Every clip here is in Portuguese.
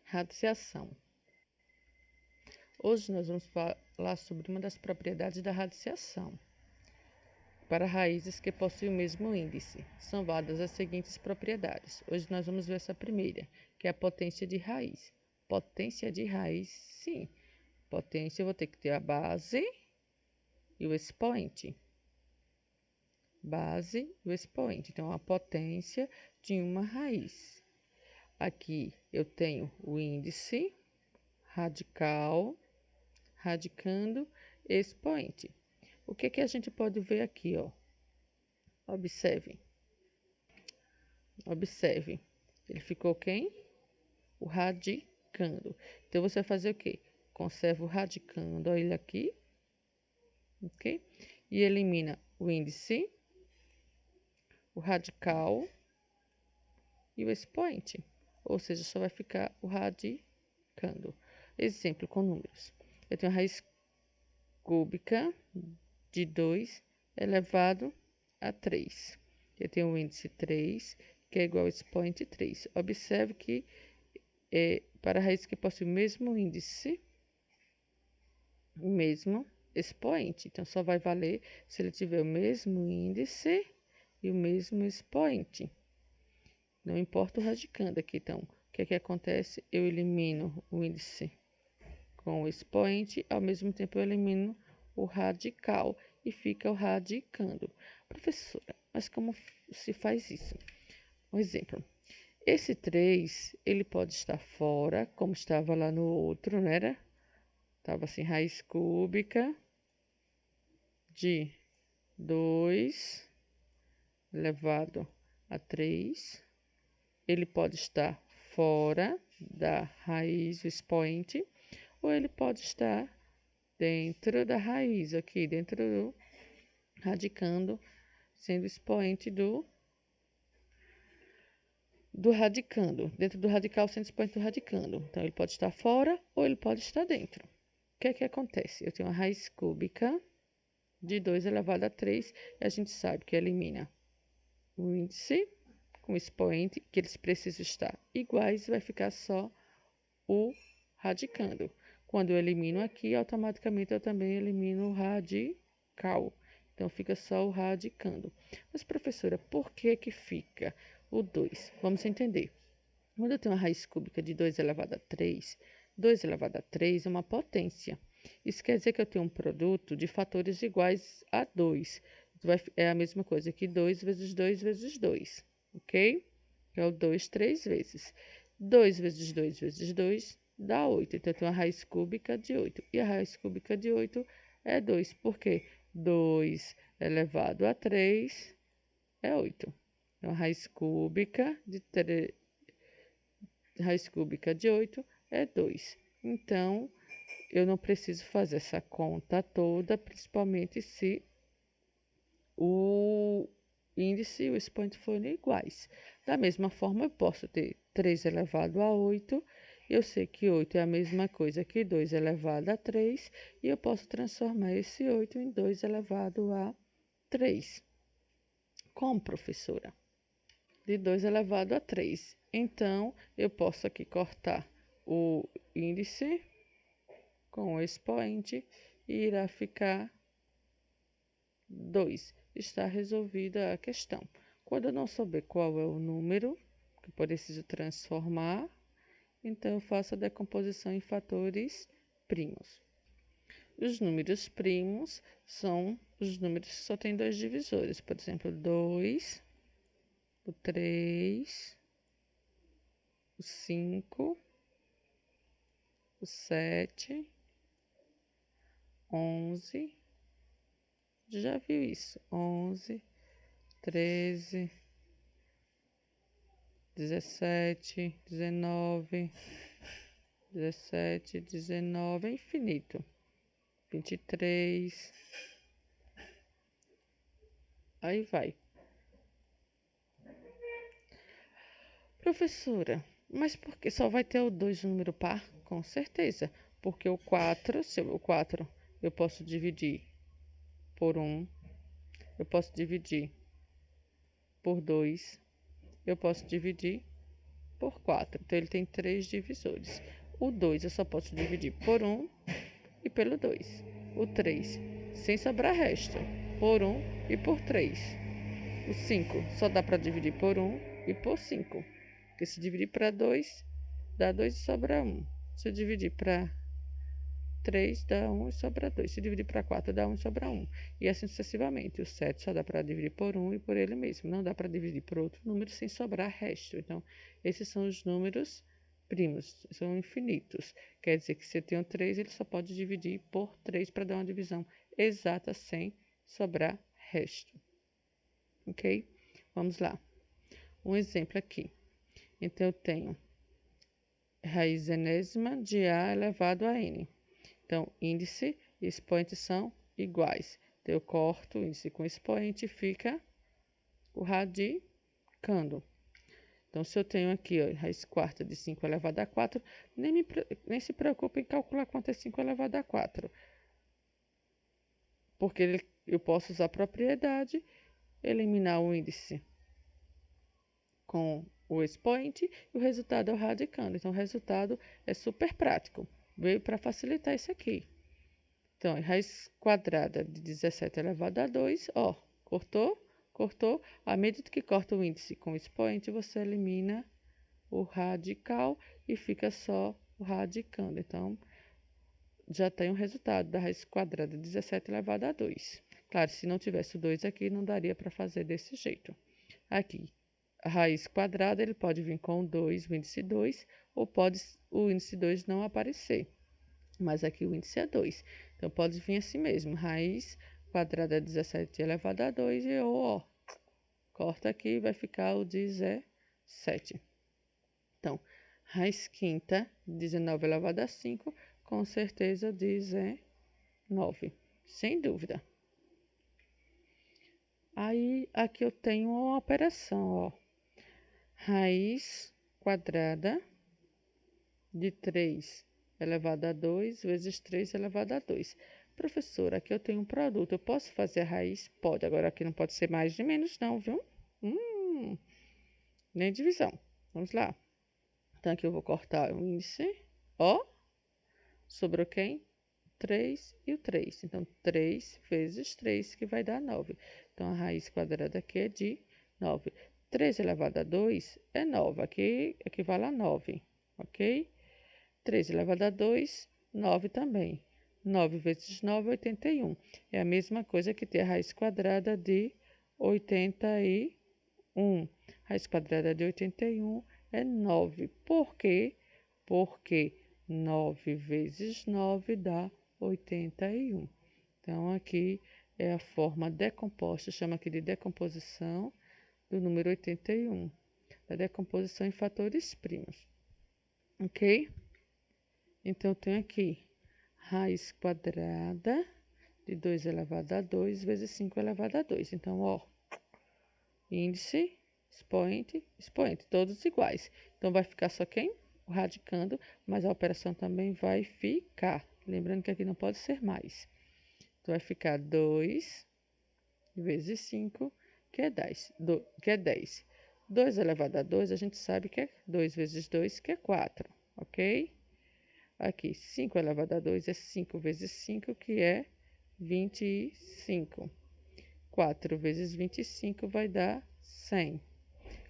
Radiciação. Hoje nós vamos falar sobre uma das propriedades da radiciação. Para raízes que possuem o mesmo índice, são válidas as seguintes propriedades. Hoje nós vamos ver essa primeira, que é a potência de raiz. Potência de raiz, sim. Potência, eu vou ter que ter a base e o expoente. Base e o expoente. Então, a potência de uma raiz. Aqui eu tenho o índice, radical, radicando, expoente. O que a gente pode ver aqui, ó? Observe. Observe. Ele ficou quem? O radicando. Então, você vai fazer o quê? Conserva o radicando, olha ele aqui, ok? E elimina o índice, o radical e o expoente. Ou seja, só vai ficar o radicando. Exemplo com números. Eu tenho a raiz cúbica de 2 elevado a 3. Eu tenho o índice 3, que é igual ao expoente 3. Observe que para a raiz que possui o mesmo índice, o mesmo expoente. Então, só vai valer se ele tiver o mesmo índice e o mesmo expoente. Não importa o radicando aqui. Então, o que acontece? Eu elimino o índice com o expoente, ao mesmo tempo eu elimino o radical e fica o radicando. Professora, mas como se faz isso? Um exemplo. Esse 3, ele pode estar fora, como estava lá no outro, não era? Estava assim, raiz cúbica de 2 elevado a 3. Ele pode estar fora da raiz, o expoente, ou ele pode estar dentro da raiz, aqui, dentro do radicando, sendo expoente do radicando, dentro do radical sendo expoente do radicando. Então, ele pode estar fora ou ele pode estar dentro. O que acontece? Eu tenho uma raiz cúbica de 2 elevado a 3, e a gente sabe que elimina o índice com o expoente, que eles precisam estar iguais, vai ficar só o radicando. Quando eu elimino aqui, automaticamente eu também elimino o radical. Então, fica só o radicando. Mas, professora, por que fica o 2? Vamos entender. Quando eu tenho uma raiz cúbica de 2 elevado a 3, 2 elevado a 3 é uma potência. Isso quer dizer que eu tenho um produto de fatores iguais a 2. É a mesma coisa que 2 vezes 2 vezes 2, ok? É o 2 3 vezes. 2 vezes 2 vezes 2 dá 8. Então, eu tenho uma raiz cúbica de 8. E a raiz cúbica de 8 é 2. Por quê? 2 elevado a 3 é 8. Então, a raiz cúbica de 8 é 2. Então, eu não preciso fazer essa conta toda, principalmente se o índice e o expoente forem iguais. Da mesma forma, eu posso ter 3 elevado a 8, eu sei que 8 é a mesma coisa que 2 elevado a 3, e eu posso transformar esse 8 em 2 elevado a 3. Como, professora? De 2 elevado a 3. Então, eu posso aqui cortar o índice com o expoente e irá ficar 2. Está resolvida a questão. Quando eu não souber qual é o número que eu preciso transformar, então eu faço a decomposição em fatores primos. Os números primos são os números que só têm 2 divisores. Por exemplo, 2, o 3, o 5, o 7, 11, já viu isso? 11, 13, 17, 19, 17, 19, é infinito. 23, aí vai. Professora, mas por que só vai ter o 2 número par? Com certeza, porque o 4, eu posso dividir por 1, eu posso dividir por 2, eu posso dividir por 4. Então, ele tem 3 divisores. O 2 eu só posso dividir por 1 e pelo 2. O 3, sem sobrar resto, por 1 e por 3. O 5 só dá para dividir por 1 e por 5. Porque se dividir para 2, dá 2 e sobra 1. Se eu dividir para 3, dá 1 e sobra 2. Se dividir para 4, dá 1 e sobra 1. E assim sucessivamente. O 7 só dá para dividir por 1 e por ele mesmo. Não dá para dividir por outro número sem sobrar resto. Então, esses são os números primos. São infinitos. Quer dizer que se eu tenho 3, ele só pode dividir por 3 para dar uma divisão exata sem sobrar resto. Ok? Vamos lá. Um exemplo aqui. Então, eu tenho raiz enésima de A elevado a N. Então, índice e expoente são iguais. Então, eu corto o índice com expoente e fica o radicando. Então, se eu tenho aqui, ó, raiz quarta de 5 elevado a 4, nem se preocupe em calcular quanto é 5 elevado a 4. Porque eu posso usar a propriedade, eliminar o índice com o expoente e o resultado é o radicando. Então, o resultado é super prático. Veio para facilitar isso aqui. Então, raiz quadrada de 17 elevado a 2, ó, cortou. À medida que corta o índice com o expoente, você elimina o radical e fica só o radicando. Então, já tem o resultado da raiz quadrada de 17 elevado a 2. Claro, se não tivesse o 2 aqui, não daria para fazer desse jeito. Aqui, a raiz quadrada, ele pode vir com 2, o índice 2, ou pode o índice 2 não aparecer. Mas aqui o índice é 2. Então, pode vir assim mesmo. Raiz quadrada 17 elevado a 2 e ó, corta aqui e vai ficar o 17. Então, raiz quinta, 19 elevado a 5, com certeza 19. Sem dúvida. Aí, aqui eu tenho uma operação, ó. Raiz quadrada de 3 elevado a 2 vezes 3 elevado a 2. Professora, aqui eu tenho um produto. Eu posso fazer a raiz? Pode. Agora aqui não pode ser mais de menos não, viu? Nem divisão. Vamos lá. Então aqui eu vou cortar o índice. Ó. Sobrou quem? 3 e o 3. Então 3 vezes 3 que vai dar 9. Então a raiz quadrada aqui é de 9. 3 elevado a 2 é 9. Aqui equivale a 9. Ok? 3 elevado a 2, 9 também. 9 vezes 9, 81. É a mesma coisa que ter a raiz quadrada de 81. Raiz quadrada de 81 é 9. Por quê? Porque 9 vezes 9 dá 81. Então, aqui é a forma decomposta, chama aqui de decomposição do número 81. Da decomposição em fatores primos. Ok? Então, eu tenho aqui raiz quadrada de 2 elevado a 2 vezes 5 elevado a 2. Então, ó, índice, expoente, todos iguais. Então, vai ficar só quem? O radicando, mas a operação também vai ficar. Lembrando que aqui não pode ser mais. Então, vai ficar 2 vezes 5, que é 10. 2 elevado a 2, a gente sabe que é 2 vezes 2, que é 4, ok? Aqui, 5 elevado a 2 é 5 vezes 5, que é 25. 4 vezes 25 vai dar 100.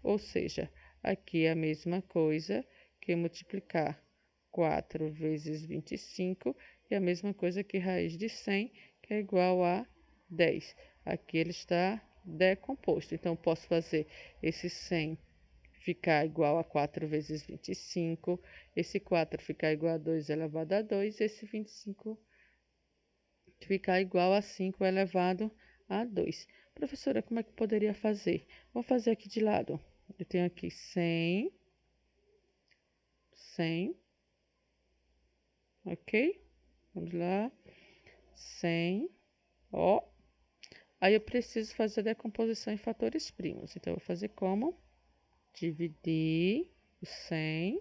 Ou seja, aqui é a mesma coisa que multiplicar 4 vezes 25 e a mesma coisa que raiz de 100, que é igual a 10. Aqui ele está decomposto. Então, posso fazer esse 100 ficar igual a 4 vezes 25, esse 4 ficar igual a 2 elevado a 2, esse 25 ficar igual a 5 elevado a 2. Professora, como é que eu poderia fazer? Vou fazer aqui de lado. Eu tenho aqui 100, ok? Vamos lá, 100, ó. Aí eu preciso fazer a decomposição em fatores primos. Então, eu vou fazer como? Dividir o 100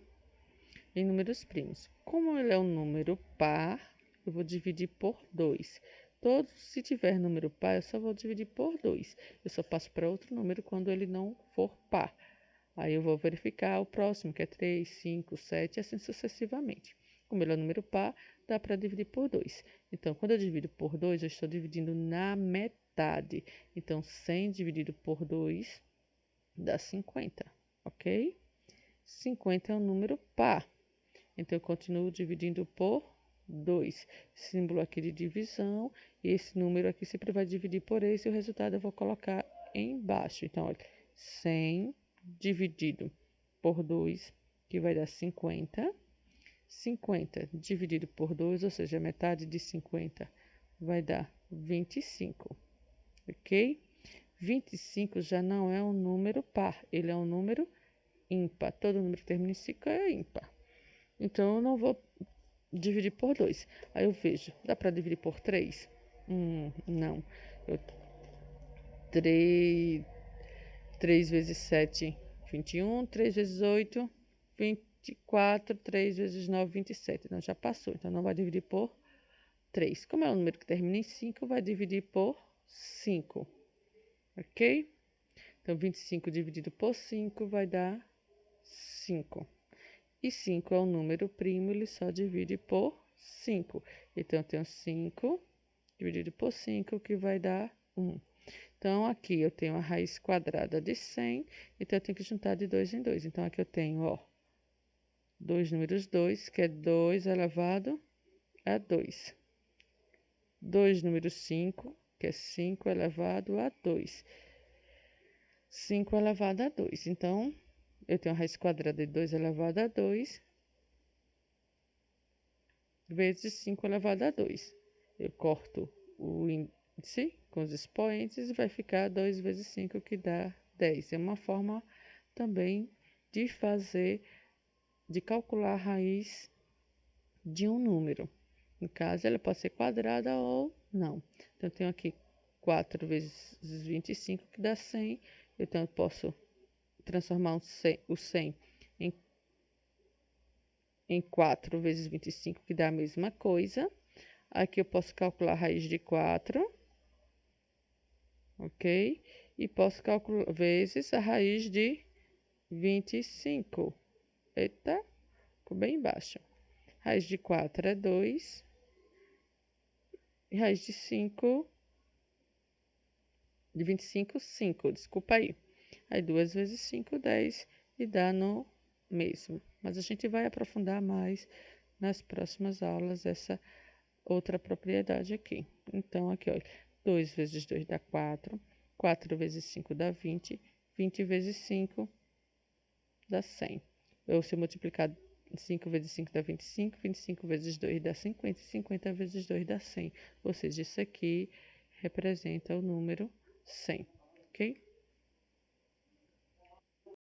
em números primos. Como ele é um número par, eu vou dividir por 2. Se tiver número par, eu só vou dividir por 2. Eu só passo para outro número quando ele não for par. Aí eu vou verificar o próximo, que é 3, 5, 7, assim sucessivamente. Como ele é um número par, dá para dividir por 2. Então, quando eu divido por 2, eu estou dividindo na metade. Então, 100 dividido por 2 dá 50, ok? 50 é um número par. Então, eu continuo dividindo por 2. Símbolo aqui de divisão. E esse número aqui sempre vai dividir por esse. E o resultado eu vou colocar embaixo. Então, olha, 100 dividido por 2, que vai dar 50. 50 dividido por 2, ou seja, metade de 50, vai dar 25. Ok? 25 já não é um número par, ele é um número ímpar. Todo número que termina em 5 é ímpar. Então, eu não vou dividir por 2. Aí eu vejo, dá para dividir por 3? Não. 3 vezes 7, 21. 3 vezes 8, 24. 3 vezes 9, 27. Então, já passou. Então, não vai dividir por 3. Como é um número que termina em 5, vai dividir por 5. Ok? Então, 25 dividido por 5 vai dar 5. E 5 é um número primo, ele só divide por 5. Então, eu tenho 5 dividido por 5, que vai dar 1. Então, aqui eu tenho a raiz quadrada de 100, então eu tenho que juntar de 2 em 2. Então, aqui eu tenho, ó, 2 números 2, que é 2 elevado a 2. 2 números 5, que é 5 elevado a 2. 5 elevado a 2. Então, eu tenho a raiz quadrada de 2 elevado a 2 vezes 5 elevado a 2. Eu corto o índice com os expoentes e vai ficar 2 vezes 5, que dá 10. É uma forma também de calcular a raiz de um número. No caso, ela pode ser quadrada ou não. Então, eu tenho aqui 4 vezes 25, que dá 100. Então, eu posso transformar o 100 em 4 vezes 25, que dá a mesma coisa. Aqui eu posso calcular a raiz de 4, ok? E posso calcular vezes a raiz de 25. Eita, ficou bem baixo. Raiz de 4 é 2. E raiz de 5, de 25, 5. Desculpa aí. Aí 2 vezes 5, 10. E dá no mesmo. Mas a gente vai aprofundar mais nas próximas aulas essa outra propriedade aqui. Então, aqui, olha, 2 vezes 2 dá 4. 4 vezes 5 dá 20. 20 vezes 5 dá 100. Ou se eu multiplicar 5 vezes 5 dá 25. 25 vezes 2 dá 50. 50 vezes 2 dá 100. Ou seja, isso aqui representa o número 100, ok?